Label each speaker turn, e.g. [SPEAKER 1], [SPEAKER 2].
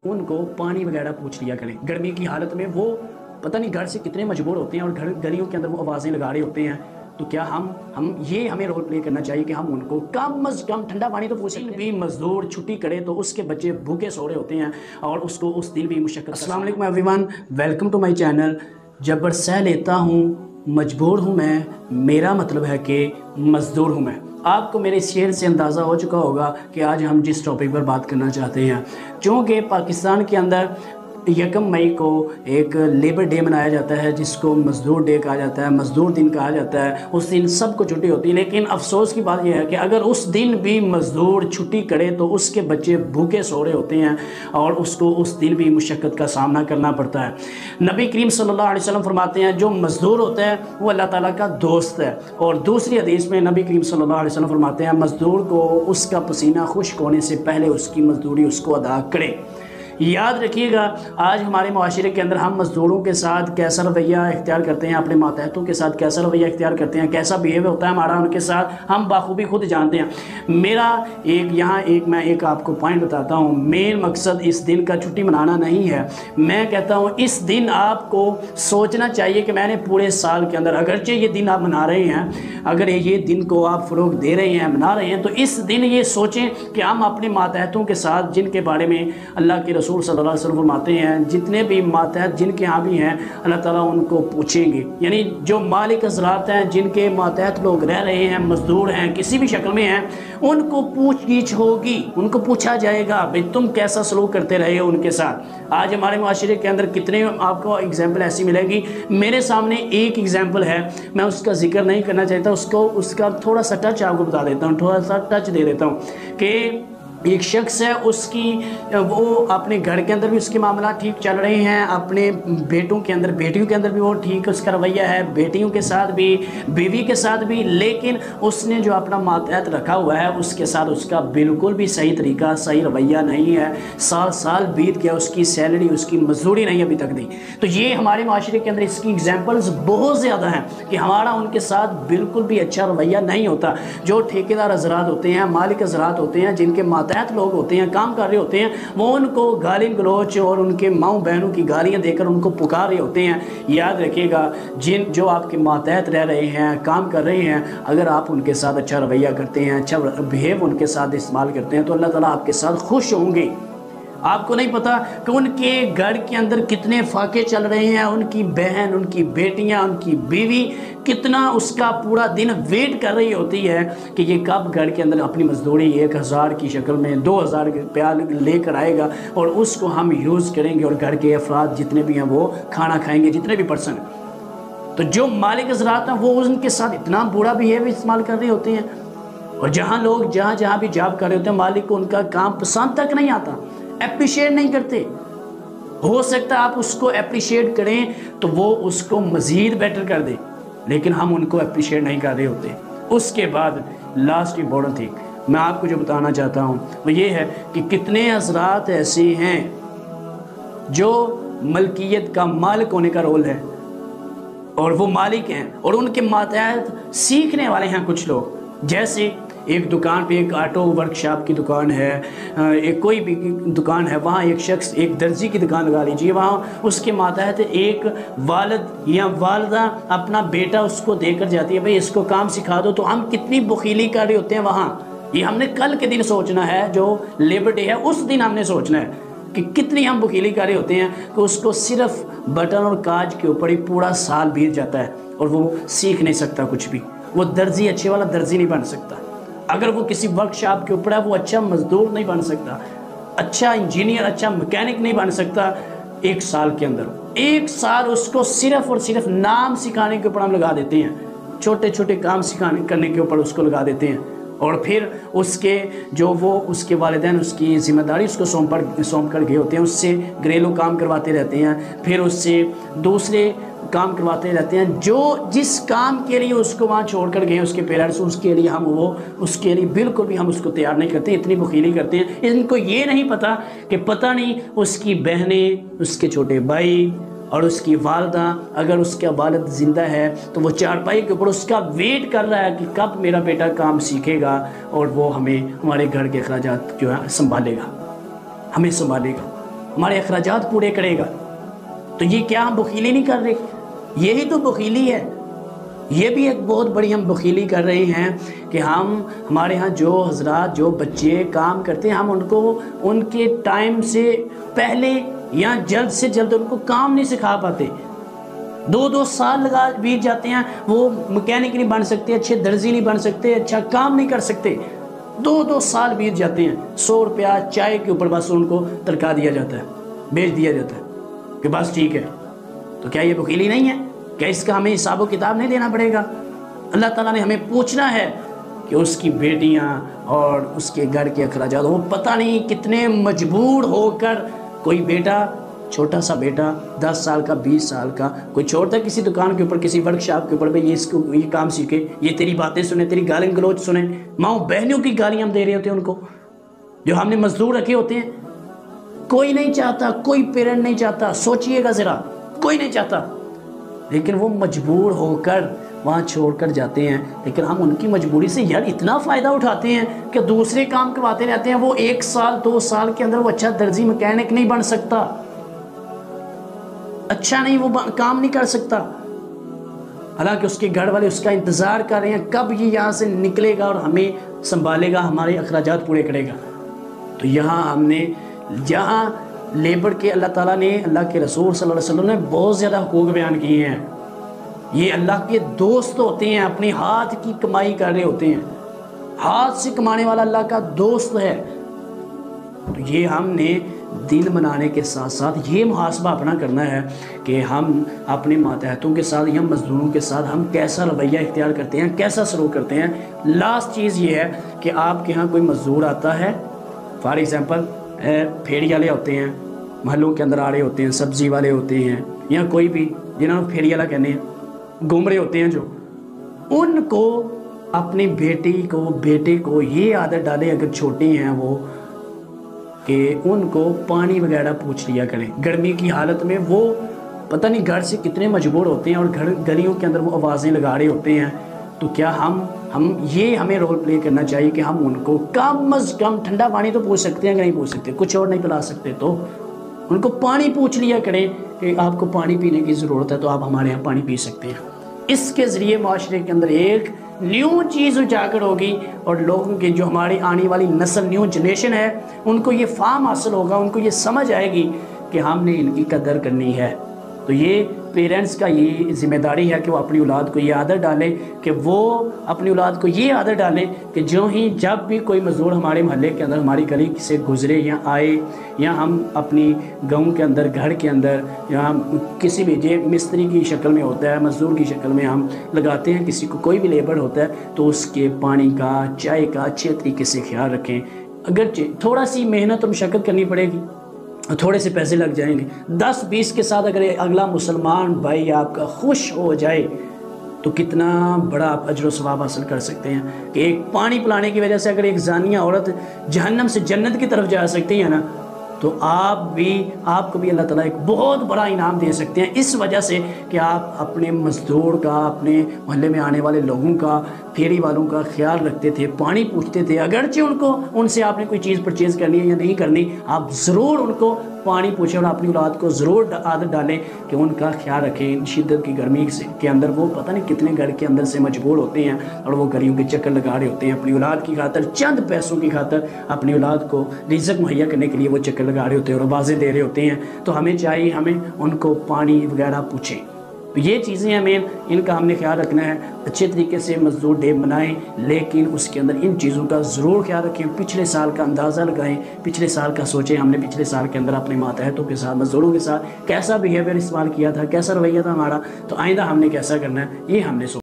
[SPEAKER 1] ان کو پانی وغیرہ پوچھ لیا کریں۔ گرمی کی حالت میں وہ پتہ نہیں گھر سے کتنے مجبور ہوتے ہیں اور گلیوں کے اندر وہ آوازیں لگا رہے ہوتے ہیں، تو کیا ہمیں رول پلے کرنا چاہیے کہ ہم ان کو کم از کم ٹھنڈا پانی تو پوچھ سکتے ہیں۔ بھی مزدور چھٹی کرے تو اس کے بچے بھوکے سو رہے ہوتے ہیں اور اس کو اس دن بھی مشقت۔ السلام علیکم everyone, welcome to my channel. جبر سہ لیتا ہوں مجبور ہوں میں، میرا مطلب ہے کہ مزدور ہوں میں۔ آپ کو میرے شعر سے اندازہ ہو چکا ہوگا کہ آج ہم جس ٹاپک پر بات کرنا چاہتے ہیں، چونکہ پاکستان کے اندر 1 مئی کو ایک لیبر ڈے منایا جاتا ہے جس کو مزدور ڈے کہا جاتا ہے، مزدور دن کہا جاتا ہے۔ اس دن سب کو چھٹی ہوتی ہے، لیکن افسوس کی بات یہ ہے کہ اگر اس دن بھی مزدور چھٹی کرے تو اس کے بچے بھوکے سو رہے ہوتے ہیں اور اس کو اس دن بھی مشقت کا سامنا کرنا پڑتا ہے۔ نبی کریم صلی اللہ علیہ وسلم فرماتے ہیں جو مزدور ہوتا ہے وہ اللہ تعالیٰ کا دوست ہے، اور دوسری حدیث میں نبی کریم صلی اللہ علیہ وسلم فرماتے ہیں مزدور کو اس کا پسینہ خشک ہونے سے پہلے اس کی مزدوری اس کو ادا کرے۔ یاد رکھیے گا، آج ہمارے معاشرے کے اندر ہم مزدوروں کے ساتھ کیسا رویہ اختیار کرتے ہیں، اپنے ماتحتوں کے ساتھ کیسا رویہ اختیار کرتے ہیں، کیسا بیہیو ہوتا ہے ہمارا ان کے ساتھ، ہم بخوبی خود جانتے ہیں۔ میں ایک آپ کو پوائنٹ بتاتا ہوں۔ مین مقصد اس دن کا چھٹی منانا نہیں ہے، میں کہتا ہوں اس دن آپ کو سوچنا چاہیے کہ میں نے پورے سال کے اندر، اگرچہ یہ دن آپ منا رہے ہیں، اگر یہ دن کو آپ فروغ دے رہے ہیں، منا رہے ہیں، تو اس دن یہ سوچیں کہ ہم اپنے ماتحتوں کے ساتھ، جن کے بارے میں اللہ کے رسول صلی اللہ علیہ وسلم فرماتے ہیں جتنے بھی ماتحت جن کے ہاں بھی ہیں اللہ تعالیٰ ان کو پوچھیں گے، یعنی جو مالک حضرات ہیں جن کے ماتحت لوگ رہ رہے ہیں، مزدور ہیں، کسی بھی شکل میں ہیں، ان کو پوچھ گچھ ہوگی، ان کو پوچھا جائے گا بھئی تم کیسا سلوک کرتے رہے ہو ان کے ساتھ۔ آج ہمارے معاشرے کے اندر کتنے آپ کو اگزامپل ایسی ملے گی۔ میرے سامنے ایک اگزامپل ہے، میں اس کا ذکر نہیں کرنا چاہتا، اس کا تھوڑا سا ٹچ آپ کو بتا دیتا ہوں، تھوڑا سا ٹچ دے دیتا ہوں کہ ایک شخص ہے، وہ اپنے گھر کے اندر بھی اس کے معاملات ٹھیک چل رہے ہیں، اپنے بیٹیوں کے اندر بھی وہ ٹھیک اس کا رویہ ہے، بیٹیوں کے ساتھ بھی، بیوی کے ساتھ بھی، لیکن اس نے جو اپنا ماتحت رکھا ہوا ہے اس کے ساتھ اس کا بالکل بھی صحیح طریقہ، صحیح رویہ نہیں ہے۔ سال بیت گیا، اس کی سیلری، اس کی مزدوری نہیں ابھی تک دی۔ تو یہ ہمارے معاشرے کے اندر اس کی ایگزامپلز بہت زیادہ ہیں کہ ہمارا ان کے ساتھ بالکل بھی اچھا رویہ نہیں ہوتا۔ جو ٹھیکیدار حضرات ہوتے ہیں، مالک حضرات ہوتے ہیں، جن کے ماتحت لوگ ہوتے ہیں، کام کر رہے ہوتے ہیں، وہ ان کو گالی گلوچ اور ان کے ماؤں بہنوں کی گالیاں دے کر ان کو پکار رہے ہوتے ہیں۔ یاد رکھیے گا، جو آپ کے ماتحت رہ رہے ہیں، کام کر رہے ہیں، اگر آپ ان کے ساتھ اچھا رویہ کرتے ہیں، اچھا بیہیو ان کے ساتھ استعمال کرتے ہیں تو اللہ تعالیٰ آپ کے ساتھ خوش ہوں گے۔ آپ کو نہیں پتا کہ ان کے گھر کے اندر کتنے فاقے چل رہے ہیں، ان کی بہن، ان کی بیٹیاں، ان کی بیوی کتنا اس کا پورا دن ویٹ کر رہی ہوتی ہے کہ یہ کب گھر کے اندر اپنی مزدوری 1000 کی شکل میں 2000 روپیہ لے کر آئے گا اور اس کو ہم یوز کریں گے اور گھر کے افراد جتنے بھی ہیں وہ کھانا کھائیں گے، جتنے بھی پرسن۔ تو جو مالک حضرات ہیں وہ ان کے ساتھ اتنا برا بیہیو استعمال کر رہے ہوتے ہیں، اور جہاں بھی جاب کر رہے ہوتے ہیں، مالک کو ان کا کام پسند تک نہیں آتا، اپریشیٹ نہیں کرتے۔ ہو سکتا ہے آپ اس کو اپریشیٹ کریں تو وہ اس کو مزید بیٹر کر دے، لیکن ہم ان کو اپریشیٹ نہیں کر رہے ہوتے۔ اس کے بعد لاسٹ امپورٹنٹ تھنگ میں آپ کو جو بتانا چاہتا ہوں وہ یہ ہے کہ کتنے حضرات ایسے ہیں جو ملکیت کا مالک ہونے کا رول ہے اور وہ مالک ہیں اور ان کے ماتحت سیکھنے والے ہیں کچھ لوگ، جیسے ایک دکان پہ، ایک آٹو ورکشاپ کی دکان ہے، ایک کوئی بھی دکان ہے، وہاں ایک شخص ایک درزی کی دکان لگا لیجئے، وہاں اس کے ماتحت ایک والد یا والدہ اپنا بیٹا اس کو دے کر جاتی ہے، بھئی اس کو کام سکھا دو، تو ہم کتنی بخیلی کر رہے ہوتے ہیں وہاں۔ یہ ہم نے کل کے دن سوچنا ہے، جو لیبر ڈے ہے اس دن ہم نے سوچنا ہے کہ کتنی ہم بخیلی کر رہے ہوتے ہیں کہ اس کو صرف بٹن اور کاج کے اوپر ہی پورا سال بیت جاتا ہے اور وہ سیکھ نہیں سکتا کچھ بھی۔ وہ درزی اچھے والا درزی نہیں بن سکتا، اگر وہ کسی ورکشاپ کے اوپر ہے وہ اچھا مزدور نہیں بن سکتا، اچھا انجینئر، اچھا میکینک نہیں بن سکتا۔ 1 سال کے اندر 1 سال اس کو صرف اور صرف نام سکھانے کے اوپر ہم لگا دیتے ہیں، چھوٹے چھوٹے کام کرنے کے اوپر اس کو لگا دیتے ہیں، اور پھر اس کے والدین اس کی ذمہ داری اس کو سونپ کر گئے ہوتے ہیں، اس سے گھریلو کام کرواتے رہتے ہیں، پھر اس سے دوسرے کام کرواتے رہتے ہیں، جس کام کے لیے اس کو وہاں چھوڑ کر گئے اس کے پیرنٹس، اس کے لیے بالکل بھی ہم اس کو تیار نہیں کرتے، اتنی بخیلی کرتے ہیں۔ ان کو یہ نہیں پتا کہ پتہ نہیں اس کی بہنیں، اس کے چھوٹے بھائی اور اس کی والدہ، اگر اس کا والد زندہ ہے تو وہ چارپائی کے اوپر اس کا ویٹ کر رہا ہے کہ کب میرا بیٹا کام سیکھے گا اور وہ ہمارے گھر کے اخراجات جو ہے ہمیں سنبھالے گا۔ ہمارے اخراجات پورے کرے گا۔ تو یہ کیا ہم بخیلی نہیں کر رہے؟ یہی تو بخیلی ہے۔ یہ بھی ایک بہت بڑی ہم بخیلی کر رہے ہیں کہ ہمارے ہاں جو حضرات جو بچے کام کرتے ہیں، ہم ان کو ان کے ٹائم سے پہلے یا جلد سے جلد ان کو کام نہیں سکھا پاتے۔ 2 سال بیت جاتے ہیں، وہ مکینک نہیں بن سکتے، اچھے درزی نہیں بن سکتے، اچھا کام نہیں کر سکتے۔ 2 سال بیت جاتے ہیں، 100 روپیہ چائے کے اوپر بس ان کو ترکا دیا جاتا ہے، بیچ دیا جاتا ہے کہ بس ٹھیک ہے۔ تو کیا یہ بخیلی نہیں ہے؟ کیا اس کا ہمیں حساب و کتاب نہیں دینا پڑے گا؟ اللہ تعالیٰ نے ہمیں پوچھنا ہے کہ اس کی بیٹیاں اور اس کے گھر کے اخراجات، وہ پتہ نہیں کتنے مجبور ہو کر، کوئی بیٹا چھوٹا سا بیٹا 10 سال کا 20 سال کا کوئی چھوڑتا ہے کسی دکان کے اوپر، کسی ورک شاپ کے اوپر، بھئی یہ کام سیکھے، یہ تیری باتیں سنیں، تیری گالیں گلوچ سنیں، ماؤں بہنوں کی گالیاں ہم دے رہے ہوتے ہیں ان کو، جو ہم نے مزدور رکھے ہوتے ہیں۔ کوئی نہیں چاہتا، کوئی پیرنٹ نہیں چاہتا، سوچئے گا ذرا، کوئی نہیں چاہتا، لیکن وہ مجبور ہو کر وہاں چھوڑ کر جاتے ہیں۔ لیکن ہم ان کی مجبوری سے یار اتنا فائدہ اٹھاتے ہیں کہ دوسرے کام کرواتے رہتے ہیں۔ وہ 1 سال 2 سال کے اندر وہ اچھا درزی مکینک نہیں بن سکتا، اچھا نہیں، وہ کام نہیں کر سکتا، حالانکہ اس کے گھر والے اس کا انتظار کر رہے ہیں کب یہ یہاں سے نکلے گا اور ہمیں سنبھالے گا، ہمارے اخراجات پورے کرے گا۔ تو یہاں ہم نے جہاں لیبر کے اللہ تعالیٰ نے، اللہ کے رسول صلی اللہ علیہ وسلم نے بہت زیادہ حقوق بیان کیے ہیں۔ یہ اللہ کے دوست ہوتے ہیں، اپنے ہاتھ کی کمائی کر رہے ہوتے ہیں، ہاتھ سے کمانے والا اللہ کا دوست ہے۔ تو یہ ہم نے دن منانے کے ساتھ ساتھ یہ محاسبہ اپنا کرنا ہے کہ ہم اپنے ماتحتوں کے ساتھ یا مزدوروں کے ساتھ ہم کیسا رویہ اختیار کرتے ہیں، کیسا سلوک کرتے ہیں۔ لاسٹ چیز یہ ہے کہ آپ کے ہاں کوئی مزدور آتا ہے، فار ایگزامپل پھیڑی والے ہوتے ہیں، محلوں کے اندر آ رہے ہوتے ہیں، سبزی والے ہوتے ہیں، یا کوئی بھی جنہوں نے پھیڑی والا کہنے ہیں، گھوم رہے ہوتے ہیں، جو ان کو اپنی بیٹی کو بیٹے کو یہ عادت ڈالے، اگر چھوٹے ہیں وہ، کہ ان کو پانی وغیرہ پوچھ لیا کریں۔ گرمی کی حالت میں وہ پتہ نہیں گھر سے کتنے مجبور ہوتے ہیں اور گلیوں کے اندر وہ آوازیں لگا رہے ہوتے ہیں۔ تو کیا ہمیں رول پلے کرنا چاہیے کہ ہم ان کو کم از کم ٹھنڈا پانی تو پوچھ سکتے ہیں کہ نہیں پوچھ سکتے، کچھ اور نہیں پلا سکتے، تو ان کو پانی پوچھ لیا کریں کہ آپ کو پانی پینے کی ضرورت ہے تو آپ ہمارے یہاں پانی پی سکتے ہیں۔ اس کے ذریعے معاشرے کے اندر ایک نیو چیز اجاگر ہوگی، اور لوگوں کے جو ہماری آنے والی نسل، نیو جنریشن ہے، ان کو یہ فہم حاصل ہوگا، ان کو یہ سمجھ آئے گی کہ ہم نے ان کی قدر کرنی ہے۔ تو یہ پیرنٹس کا یہ ذمہ داری ہے کہ وہ اپنی اولاد کو یہ عادت ڈالیں، کہ وہ اپنی اولاد کو یہ عادت ڈالیں کہ جب بھی کوئی مزدور ہمارے محلے کے اندر، ہماری گلی سے گزرے یا آئے، یا ہم اپنی گاؤں کے اندر، گھر کے اندر، یا کسی بھی مستری کی شکل میں ہوتا ہے، مزدور کی شکل میں ہم لگاتے ہیں کسی کو، کوئی بھی لیبر ہوتا ہے، تو اس کے پانی کا، چائے کا اچھے طریقے سے خیال رکھیں۔ اگرچہ تھوڑا سی محنت اور مشقت کرنی پڑے گی، تھوڑے سے پیسے لگ جائیں گے، 10-20 کے ساتھ اگر اگلا مسلمان بھائی آپ کا خوش ہو جائے تو کتنا بڑا آپ اجر و ثواب حاصل کر سکتے ہیں، کہ ایک پانی پلانے کی وجہ سے اگر ایک زانیہ عورت جہنم سے جنت کی طرف جا سکتی ہے نا، تو آپ کو بھی اللہ تعالیٰ ایک بہت بڑا انعام دے سکتے ہیں، اس وجہ سے کہ آپ اپنے مزدور کا، اپنے محلے میں آنے والے لوگوں کا، پھیری والوں کا خیال رکھتے تھے، پانی پوچھتے تھے۔ اگرچہ ان سے آپ نے کوئی چیز پرچیز کرنی ہے یا نہیں کرنی، آپ ضرور ان کو پانی پوچھیں، اور اپنی اولاد کو ضرور عادت ڈالیں کہ ان کا خیال رکھیں۔ شدت کی گرمی کے اندر وہ پتہ نہیں کتنے گھر کے اندر سے مجبور ہوتے ہیں، اور وہ گلیوں کے چکر لگا رہے ہوتے ہیں اپنی اولاد کی خاطر، چند پیسوں کی خاطر اپنی اولاد کو رزق مہیا کرنے کے لیے وہ چکر لگا رہے ہوتے ہیں اور آوازیں دے رہے ہوتے ہیں۔ تو ہمیں چاہیے ہمیں ان کو پانی وغیرہ پوچھیں۔ یہ چیزیں ہمیں ان کا ہم نے خیال رکھنا ہے، اچھے طریقے سے مزدور ڈے منائیں، لیکن اس کے اندر ان چیزوں کا ضرور خیال رکھیں۔ پچھلے سال کا اندازہ لگائیں، پچھلے سال کا سوچیں، ہم نے پچھلے سال کے اندر اپنے ماتحتوں کے ساتھ، مزدوروں کے ساتھ کیسا بیہیویئر استعمال کیا تھا، کیسا رویہ تھا ہمارا، تو آئندہ ہم نے کیسا کرنا ہے، یہ ہم نے